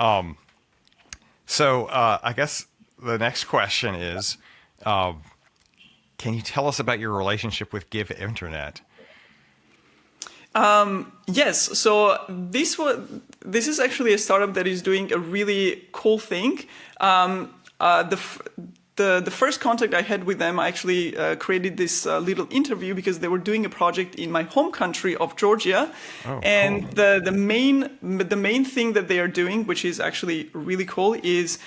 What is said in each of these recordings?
I guess the next question is, can you tell us about your relationship with Give Internet? Yes. So this is actually a startup that is doing a really cool thing. The first contact I had with them, I actually created this little interview because they were doing a project in my home country of Georgia, Oh, and cool. the main thing that they are doing, which is actually really cool, is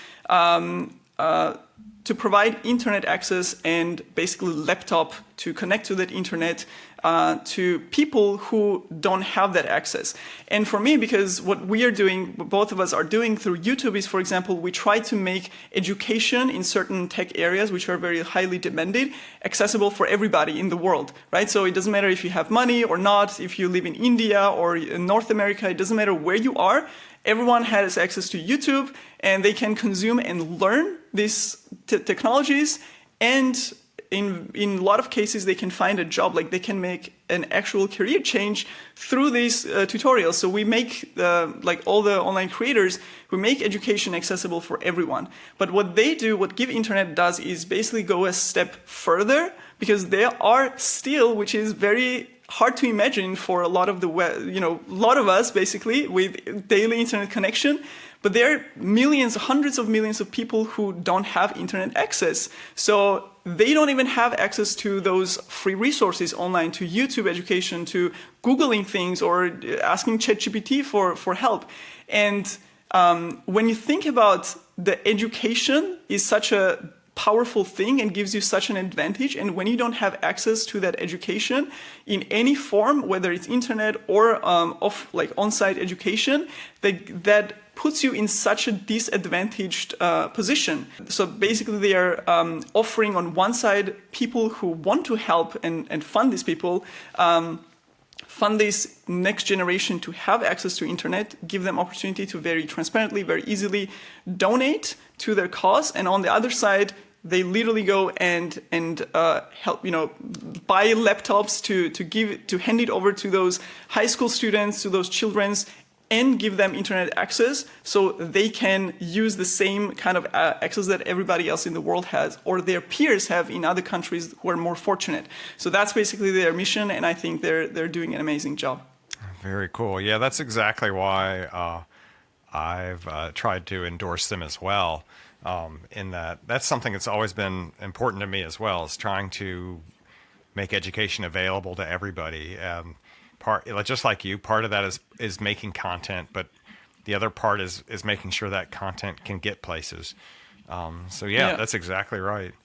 to provide internet access and basically laptop to connect to that internet to people who don't have that access. And for me, because what we are doing, both of us are doing through YouTube is, for example, we try to make education in certain tech areas, which are very highly demanded, accessible for everybody in the world, right? So it doesn't matter if you have money or not, if you live in India or in North America, it doesn't matter where you are. Everyone has access to YouTube and they can consume and learn these technologies, and in a lot of cases they can find a job, like they can make an actual career change through these tutorials. So we make like all the online creators, we make education accessible for everyone. But what they do, what Give Internet does, is basically go a step further, because they are still, which is very hard to imagine for a lot of a lot of us basically with daily internet connection. But there are millions, hundreds of millions of people who don't have internet access. So they don't even have access to those free resources online, to YouTube education, to Googling things or asking ChatGPT for help. And when you think about the education is such a powerful thing and gives you such an advantage, and when you don't have access to that education in any form, whether it's internet or on-site education, that puts you in such a disadvantaged position. So basically they are offering on one side people who want to help and fund these people, fund this next generation to have access to internet, give them opportunity to very transparently, very easily donate to their cause. And on the other side, they literally go and help, buy laptops to hand it over to those high school students, to those children's, and give them internet access so they can use the same kind of access that everybody else in the world has, or their peers have in other countries who are more fortunate. So that's basically their mission, and I think they're doing an amazing job. Very cool. Yeah, that's exactly why I've tried to endorse them as well. In that's something that's always been important to me as well, is trying to make education available to everybody. Just like you, part of that is making content, but the other part is making sure that content can get places. So yeah, Yeah. that's exactly right.